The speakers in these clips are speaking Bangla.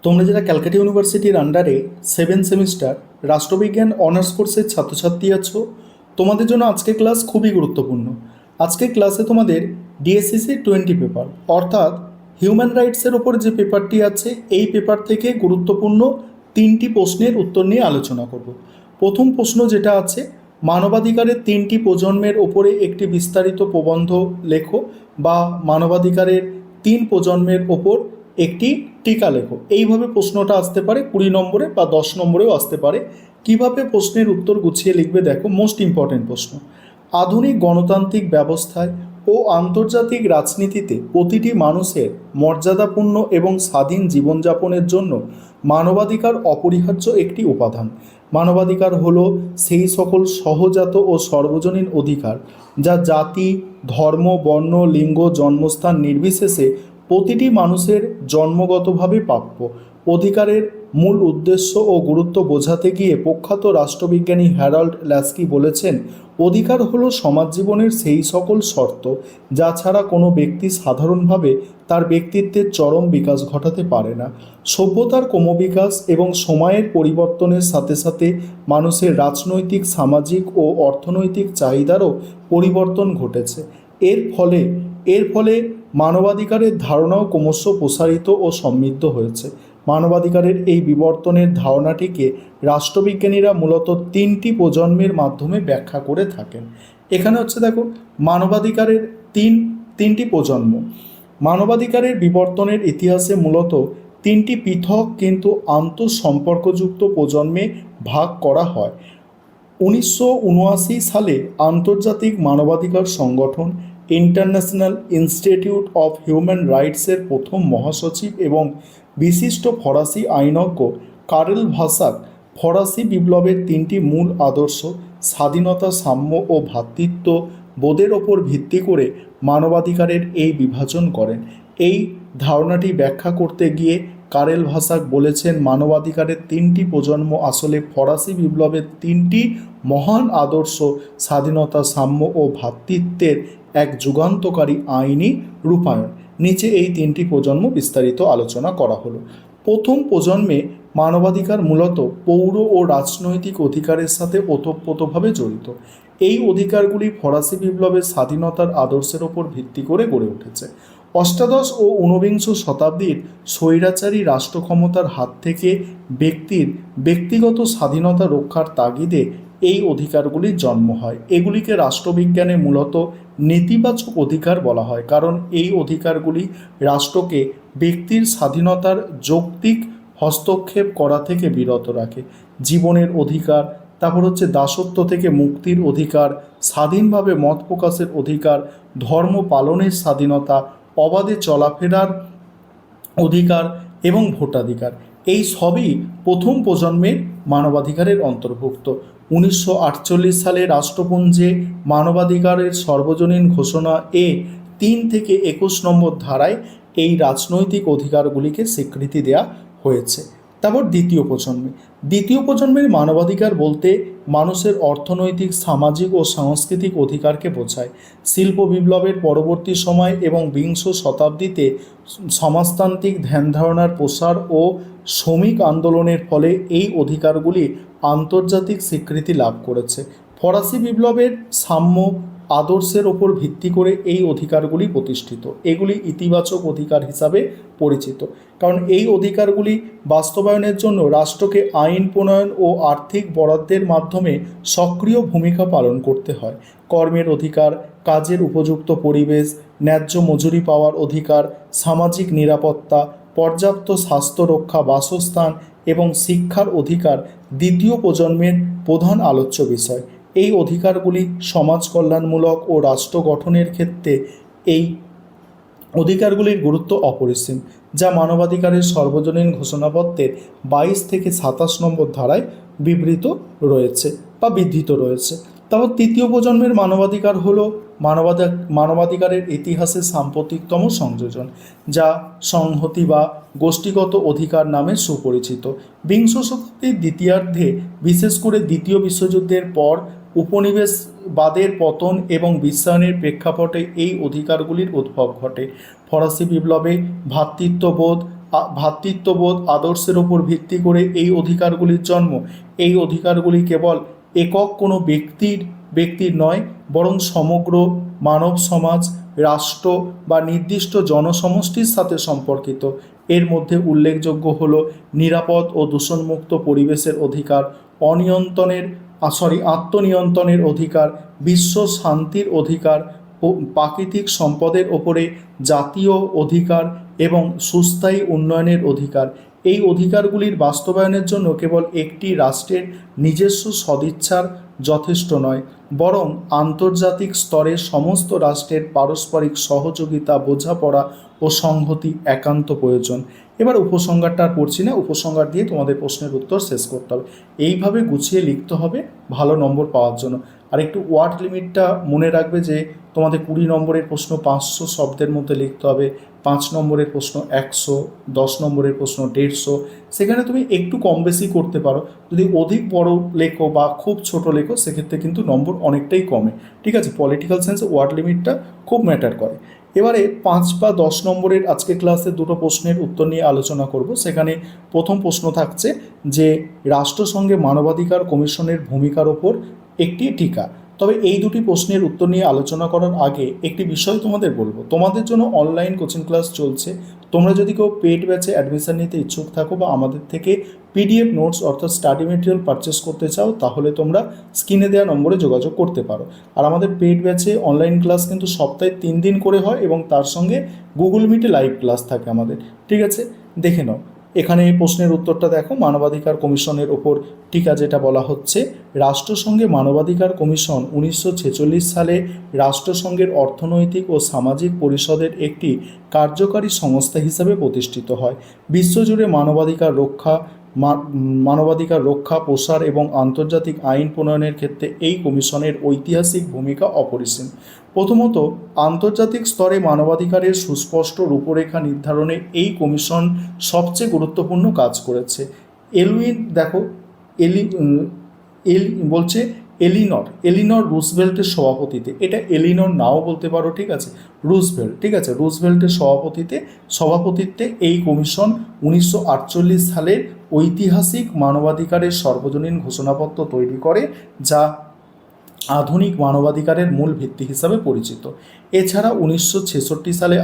তোমরা যারা ক্যালকাটা ইউনিভার্সিটির আন্ডারে 7 সেমিস্টার রাষ্ট্রবিজ্ঞান অনার্স কোর্সের ছাত্রছাত্রী আছো, তোমাদের জন্য আজকের ক্লাস খুবই গুরুত্বপূর্ণ। আজকের ক্লাসে তোমাদের ডিএসসিসি 20 পেপার অর্থাৎ হিউম্যান রাইটসের ওপর যে পেপারটি আছে এই পেপার থেকে গুরুত্বপূর্ণ 3টি প্রশ্নের উত্তর নিয়ে আলোচনা করব। প্রথম প্রশ্ন যেটা আছে, মানবাধিকারের 3টি প্রজন্মের ওপরে একটি বিস্তারিত প্রবন্ধ লেখো, বা মানবাধিকারের 3 প্রজন্মের ওপর একটি টিকা লেখো। এইভাবে প্রশ্নটা আসতে পারে 20 নম্বরে বা 10 নম্বরেও আসতে পারে। কিভাবে প্রশ্নের উত্তর গুছিয়ে লিখবে দেখো, মোস্ট ইম্পর্টেন্ট প্রশ্ন। আধুনিক গণতান্ত্রিক ব্যবস্থায় ও আন্তর্জাতিক রাজনীতিতে প্রতিটি মানুষের মর্যাদাপূর্ণ এবং স্বাধীন জীবনযাপনের জন্য মানবাধিকার অপরিহার্য একটি উপাদান। মানবাধিকার হলো সেই সকল সহজাত ও সর্বজনীন অধিকার যা জাতি, ধর্ম, বর্ণ, লিঙ্গ, জন্মস্থান নির্বিশেষে প্রতিটি মানুষের জন্মগতভাবে প্রাপ্য। অধিকারের মূল উদ্দেশ্য ও গুরুত্ব বোঝাতে গিয়ে প্রখ্যাত রাষ্ট্রবিজ্ঞানী হ্যারল্ড ল্যাস্কি বলেছেন, অধিকার হলো সমাজ জীবনের সেই সকল শর্ত যা ছাড়া কোনো ব্যক্তি সাধারণভাবে তার ব্যক্তিত্বের চরম বিকাশ ঘটাতে পারে না। সভ্যতার ক্রমবিকাশ এবং সময়ের পরিবর্তনের সাথে সাথে মানুষের রাজনৈতিক, সামাজিক ও অর্থনৈতিক চাহিদারও পরিবর্তন ঘটেছে। এর ফলে মানবাধিকারের ধারণাও ক্রমশ প্রসারিত ও সমৃদ্ধ হয়েছে। মানবাধিকারের এই বিবর্তনের ধারণাটিকে রাষ্ট্রবিজ্ঞানীরা মূলত 3টি প্রজন্মের মাধ্যমে ব্যাখ্যা করে থাকেন। এখানে হচ্ছে দেখো, মানবাধিকারের তিনটি প্রজন্ম। মানবাধিকারের বিবর্তনের ইতিহাসে মূলত 3টি পৃথক কিন্তু আন্তঃসম্পর্কযুক্ত প্রজন্মে ভাগ করা হয়। 1979 সালে আন্তর্জাতিক মানবাধিকার সংগঠন ইন্টারন্যাশনাল ইনস্টিটিউট অফ হিউম্যান রাইটসের প্রথম মহাসচিব এবং বিশিষ্ট ফরাসি আইনজ্ঞ কারেল ভাসাক ফরাসি বিপ্লবের 3টি মূল আদর্শ স্বাধীনতা, সাম্য ও ভ্রাতৃত্ব বোধের ওপর ভিত্তি করে মানবাধিকারের এই বিভাজন করেন। এই ধারণাটি ব্যাখ্যা করতে গিয়ে কারেল ভাসাক বলেছেন, মানবাধিকারের 3টি প্রজন্ম আসলে ফরাসি বিপ্লবের 3টি মহান আদর্শ স্বাধীনতা, সাম্য ও ভ্রাতৃত্বের এক যুগান্তকারী আইনি রূপায়ণ। নিচে এই 3টি প্রজন্ম বিস্তারিত আলোচনা করা হলো। প্রথম প্রজন্মে মানবাধিকার মূলত পৌর ও রাজনৈতিক অধিকারের সাথে ওতপ্রোতভাবে জড়িত। এই অধিকারগুলি ফরাসি বিপ্লবের স্বাধীনতার আদর্শের ওপর ভিত্তি করে গড়ে উঠেছে। অষ্টাদশ ও ঊনবিংশ শতাব্দীর স্বৈরাচারী রাষ্ট্রক্ষমতার হাত থেকে ব্যক্তির ব্যক্তিগত স্বাধীনতা রক্ষার তাগিদে এই অধিকারগুলির জন্ম হয়। এগুলিকে রাষ্ট্রবিজ্ঞানে মূলত নেতিবাচক অধিকার বলা হয়, কারণ এই অধিকারগুলি রাষ্ট্রকে ব্যক্তির স্বাধীনতার যৌক্তিক হস্তক্ষেপ করা থেকে বিরত রাখে। জীবনের অধিকার, তারপর হচ্ছে দাসত্ব থেকে মুক্তির অধিকার, স্বাধীনভাবে মত প্রকাশের অধিকার, ধর্ম পালনের স্বাধীনতা, অবাধে চলাফেরার অধিকার এবং ভোটাধিকার, এই সবই প্রথম প্রজন্মের মানবাধিকারের অন্তর্ভুক্ত। 1948 সালে রাষ্ট্রপুঞ্জে মানবাধিকারের সর্বজনীন ঘোষণা 3 থেকে 21 নম্বর ধারায় এই রাজনৈতিক অধিকারগুলিকে স্বীকৃতি দেওয়া হয়েছে। তারপর দ্বিতীয় প্রজন্মের মানবাধিকার বলতে মানুষের অর্থনৈতিক, সামাজিক ও সাংস্কৃতিক অধিকারকে বোঝায়। শিল্প বিপ্লবের পরবর্তী সময় এবং বিংশ শতাব্দীতে সমাজতান্ত্রিক ধ্যান ধারণার প্রসার ও শ্রমিক আন্দোলনের ফলে এই অধিকারগুলি আন্তর্জাতিক স্বীকৃতি লাভ করেছে। ফরাসি বিপ্লবের সাম্য আদর্শের ওপর ভিত্তি করে এই অধিকারগুলি প্রতিষ্ঠিত। এগুলি ইতিবাচক অধিকার হিসাবে পরিচিত, কারণ এই অধিকারগুলি বাস্তবায়নের জন্য রাষ্ট্রকে আইন প্রণয়ন ও আর্থিক বরাদ্দের মাধ্যমে সক্রিয় ভূমিকা পালন করতে হয়। কর্মের অধিকার, কাজের উপযুক্ত পরিবেশ, ন্যায্য মজুরি পাওয়ার অধিকার, সামাজিক নিরাপত্তা, পর্যাপ্ত স্বাস্থ্য রক্ষা, বাসস্থান এবং শিক্ষার অধিকার দ্বিতীয় প্রজন্মের প্রধান আলোচ্য বিষয়। এই অধিকারগুলি সমাজ কল্যাণমূলক ও রাষ্ট্র গঠনের ক্ষেত্রে এই অধিকারগুলির গুরুত্ব অপরিসীম, যা মানবাধিকারের সর্বজনীন ঘোষণাপত্রের 22 থেকে 27 নম্বর ধারায় বিবৃত রয়েছে বা বিধৃত রয়েছে। তারপর তৃতীয় প্রজন্মের মানবাধিকার হলো মানবাধিকারের ইতিহাসে সাম্প্রতিকতম সংযোজন, যা সংহতি বা গোষ্ঠীগত অধিকার নামে সুপরিচিত। বিংশ শতাব্দীর দ্বিতীয়ার্ধে, বিশেষ করে দ্বিতীয় বিশ্বযুদ্ধের পর উপনিবেশবাদের পতন এবং বিশ্বায়নের প্রেক্ষাপটে এই অধিকারগুলির উদ্ভব ঘটে। ফরাসি বিপ্লবে ভ্রাতৃত্ববোধ, ভ্রাতৃত্ববোধ আদর্শের ওপর ভিত্তি করে এই অধিকারগুলির জন্ম। এই অধিকারগুলি কেবল একক কোনো ব্যক্তির নয়, বরং সমগ্র মানব সমাজ, রাষ্ট্র বা নির্দিষ্ট জনসমষ্টির সাথে সম্পর্কিত। এর মধ্যে উল্লেখযোগ্য হলো নিরাপদ ও দূষণমুক্ত পরিবেশের অধিকার, আত্মনিয়ন্ত্রণের অধিকার, বিশ্ব শান্তির অধিকার, ও প্রাকৃতিক সম্পদের ওপরে জাতীয় অধিকার এবং সুস্থায়ী উন্নয়নের অধিকার। এই অধিকারগুলির বাস্তবায়নের জন্য কেবল একটি রাষ্ট্রের নিজস্ব সদিচ্ছার যথেষ্ট নয়, বরং আন্তর্জাতিক স্তরে সমস্ত রাষ্ট্রের পারস্পরিক সহযোগিতা, বোঝাপড়া ও সংহতি একান্ত প্রয়োজন। এবার উপসংহারটা আর পড়ছি না, উপসংহার দিয়ে তোমাদের প্রশ্নের উত্তর শেষ করতে হবে। এইভাবে গুছিয়ে লিখতে হবে ভালো নম্বর পাওয়ার জন্য। আর একটু ওয়ার্ড লিমিটটা মনে রাখবে যে তোমাদের 20 নম্বরের প্রশ্ন 500 শব্দের মধ্যে লিখতে হবে, 5 নম্বরের প্রশ্ন 100, 10 নম্বরের প্রশ্ন 150। সেখানে তুমি একটু কম বেশি করতে পারো। যদি অধিক বড় লেখো বা খুব ছোট লেখো সেক্ষেত্রে কিন্তু নম্বর অনেকটাই কমে। ঠিক আছে, পলিটিক্যাল সায়েন্সে ওয়ার্ড লিমিটটা খুব ম্যাটার করে। এবারে 5 বা 10 নম্বরের আজকে ক্লাসে দুটো প্রশ্নের উত্তর নিয়ে আলোচনা করব। সেখানে প্রথম প্রশ্ন থাকছে যে রাষ্ট্রসংঘে মানবাধিকার কমিশনের ভূমিকার ওপর একটি টিকা। তবে এই দুটি প্রশ্নের উত্তর নিয়ে আলোচনা করার আগে একটি বিষয় তোমাদের বলবো। তোমাদের জন্য অনলাইন কোচিং ক্লাস চলছে। তোমরা যদি কেউ পেড ব্যাচে অ্যাডমিশন নিতে ইচ্ছুক থাকো বা আমাদের থেকে পিডিএফ নোটস অর্থাৎ স্টাডি মেটেরিয়াল পারচেস করতে চাও, তাহলে তোমরা স্ক্রিনে দেওয়া নম্বরে যোগাযোগ করতে পারো। আর আমাদের পেড ব্যাচে অনলাইন ক্লাস কিন্তু সপ্তাহে 3 দিন করে হয় এবং তার সঙ্গে গুগল মিটে লাইভ ক্লাস থাকে আমাদের। ঠিক আছে, দেখে নাও। এখানে এই প্রশ্নের উত্তরটা দেখো, মানবাধিকার কমিশনের ওপর টিকা যেটা বলা হচ্ছে, রাষ্ট্রসংঘে মানবাধিকার কমিশন 1946 সালে রাষ্ট্রসংঘের অর্থনৈতিক ও সামাজিক পরিষদের একটি কার্যকারী সংস্থা হিসাবে প্রতিষ্ঠিত হয়। বিশ্বজুড়ে মানবাধিকার রক্ষা, প্রসার এবং আন্তর্জাতিক আইন প্রণয়নের ক্ষেত্রে এই কমিশনের ঐতিহাসিক ভূমিকা অপরিসীম। প্রথমত, আন্তর্জাতিক স্তরে মানবাধিকারের সুস্পষ্ট রূপরেখা নির্ধারণে এই কমিশন সবচেয়ে গুরুত্বপূর্ণ কাজ করেছে। এলিনর রুজভেল্টের সভাপতিতে, এটা এলিনর নাও বলতে পারো, ঠিক আছে, রুজভেল্ট, ঠিক আছে, রুজভেল্টের সভাপতিত্বে এই কমিশন 1948 সালের ঐতিহাসিক মানবাধিকারের সর্বজনীন ঘোষণাপত্র তৈরি করে, যা আধুনিক মানবাধিকারের মূল ভিত্তি হিসাবে পরিচিত। এছাড়া 1966 সালে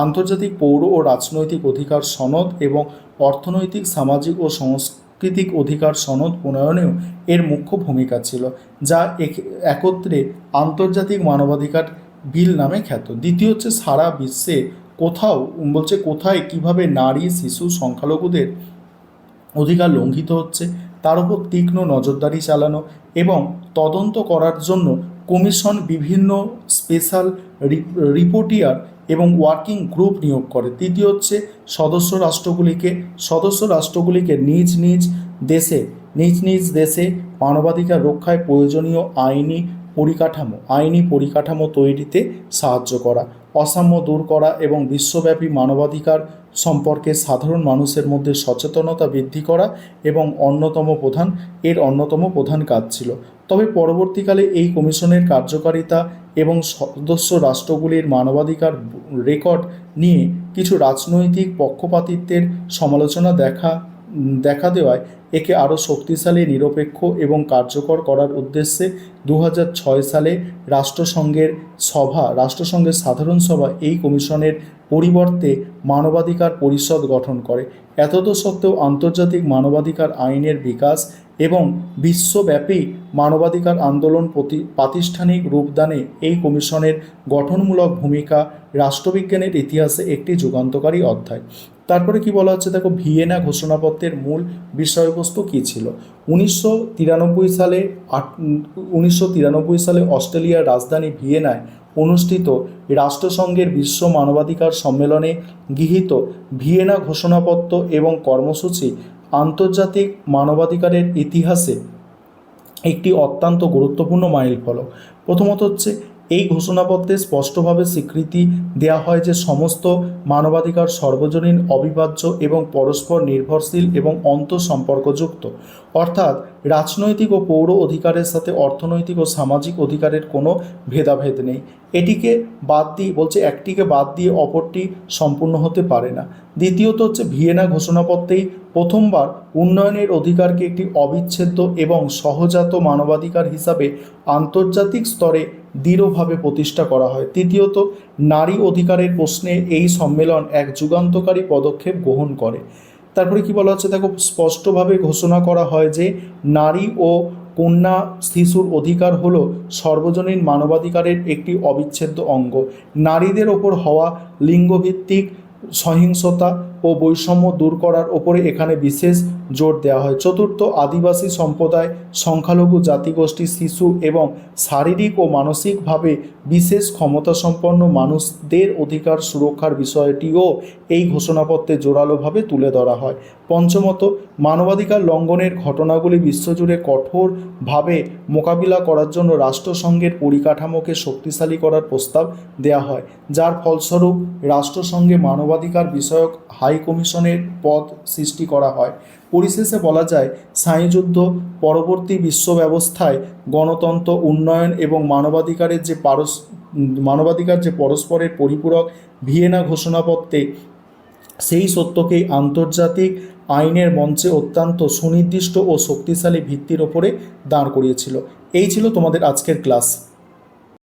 আন্তর্জাতিক পৌর ও রাজনৈতিক অধিকার সনদ এবং অর্থনৈতিক, সামাজিক ও সাংস্কৃতিক অধিকার সনদ প্রণয়নেও এর মুখ্য ভূমিকা ছিল, যা একত্রে আন্তর্জাতিক মানবাধিকার বিল নামে খ্যাত। দ্বিতীয় হচ্ছে, সারা বিশ্বে কোথায় কিভাবে নারী, শিশু, সংখ্যালঘুদের অধিকার লঙ্ঘিত হচ্ছে তার উপর তীক্ষ্ণ নজরদারি চালানো এবং তদন্ত করার জন্য কমিশন বিভিন্ন স্পেশাল রিপোর্টিয়ার এবং ওয়ার্কিং গ্রুপ নিয়োগ করে। তৃতীয় হচ্ছে, সদস্য রাষ্ট্রগুলিকে নিজ নিজ দেশে মানবাধিকার রক্ষায় প্রয়োজনীয় আইনি পরিকাঠামো তৈরিতে সাহায্য করা, অসাম্য দূর করা এবং বিশ্বব্যাপী মানবাধিকার সম্পর্কে সাধারণ মানুষের মধ্যে সচেতনতা বৃদ্ধি করা এবং অন্যতম প্রধান কাজ ছিল। তবে পরবর্তীকালে এই কমিশনের কার্যকারিতা এবং সদস্য রাষ্ট্রগুলির মানবাধিকার রেকর্ড নিয়ে কিছু রাজনৈতিক পক্ষপাতিত্বের সমালোচনা দেখা দেওয়ায় একে আরও শক্তিশালী, নিরপেক্ষ এবং কার্যকর করার উদ্দেশ্যে 2006 সালে রাষ্ট্রসংঘের সাধারণ সভা এই কমিশনের পরিবর্তে মানবাধিকার পরিষদ গঠন করে। এতদসত্ত্বেও আন্তর্জাতিক মানবাধিকার আইনের বিকাশ এবং বিশ্বব্যাপী মানবাধিকার আন্দোলন প্রাতিষ্ঠানিক রূপদানে এই কমিশনের গঠনমূলক ভূমিকা রাষ্ট্রবিজ্ঞানের ইতিহাসে একটি যুগান্তকারী অধ্যায়। তারপরে কি বলা হচ্ছে দেখো, ভিয়েনা ঘোষণাপত্রের মূল বিষয়বস্তু কী ছিল। 1993 সালে অস্ট্রেলিয়ার রাজধানী ভিয়েনায় অনুষ্ঠিত রাষ্ট্রসংঘের বিশ্ব মানবাধিকার সম্মেলনে গৃহীত ভিয়েনা ঘোষণাপত্র এবং কর্মসূচি আন্তর্জাতিক মানবাধিকারের ইতিহাসে একটি অত্যন্ত গুরুত্বপূর্ণ মাইলফলক। প্রথমত হচ্ছে, এই ঘোষণাপত্রে স্পষ্টভাবে স্বীকৃতি দেওয়া হয় যে সমস্ত মানবাধিকার সর্বজনীন, অবিভাজ্য এবং পরস্পর নির্ভরশীল এবং আন্তঃসম্পর্কযুক্ত। অর্থাৎ রাজনৈতিক ও পৌর অধিকারের সাথে অর্থনৈতিক ও সামাজিক অধিকারের কোনো ভেদাভেদ নেই। এটিকে বাদ দিয়ে বলছে, একটিকে বাদ দিয়ে অপরটি সম্পূর্ণ হতে পারে না। দ্বিতীয়ত হচ্ছে, ভিয়েনা ঘোষণাপত্রেই প্রথমবার উন্নয়নের অধিকারকে একটি অবিচ্ছেদ্য এবং সহজাত মানবাধিকার হিসাবে আন্তর্জাতিক স্তরে দৃঢ়ভাবে প্রতিষ্ঠা করা হয়। তৃতীয়ত, নারী অধিকারের প্রশ্নে এই সম্মেলন এক যুগান্তকারী পদক্ষেপ গ্রহণ করে। তারপরে কি বলা হচ্ছে দেখো, স্পষ্টভাবে ঘোষণা করা হয় যে নারী ও কন্যা শিশুর অধিকার হলো সর্বজনীন মানবাধিকারের একটি অবিচ্ছেদ্য অঙ্গ। নারীদের ওপর হওয়া লিঙ্গভিত্তিক সহিংসতা ও বৈষম্য দূর করার ওপরে এখানে বিশেষ জোর দেওয়া হয়। চতুর্থ, আদিবাসী সম্প্রদায়, সংখ্যালঘু জাতিগোষ্ঠী, শিশু এবং শারীরিক ও মানসিকভাবে বিশেষ ক্ষমতাসম্পন্ন মানুষদের অধিকার সুরক্ষার বিষয়টিও এই ঘোষণাপত্রে জোরালোভাবে তুলে ধরা হয়। পঞ্চমত, মানবাধিকার লঙ্ঘনের ঘটনাগুলি বিশ্বজুড়ে কঠোরভাবে মোকাবিলা করার জন্য রাষ্ট্রসংঘের পরিকাঠামোকে শক্তিশালী করার প্রস্তাব দেওয়া হয়, যার ফলস্বরূপ রাষ্ট্রসংঘে মানবাধিকার বিষয়ক হাই কমিশনের পদ সৃষ্টি করা হয়। পরিশেষে বলা যায়, স্নায়ুযুদ্ধ পরবর্তী বিশ্ব ব্যবস্থায় গণতন্ত্র, উন্নয়ন এবং মানবাধিকার যে পরস্পরের পরিপূরক, ভিয়েনা ঘোষণাপত্রে সেই সত্যকেই আন্তর্জাতিক আইনের মঞ্চে অত্যন্ত সুনির্দিষ্ট ও শক্তিশালী ভিত্তির ওপরে দাঁড় করিয়েছিল। এই ছিল তোমাদের আজকের ক্লাস।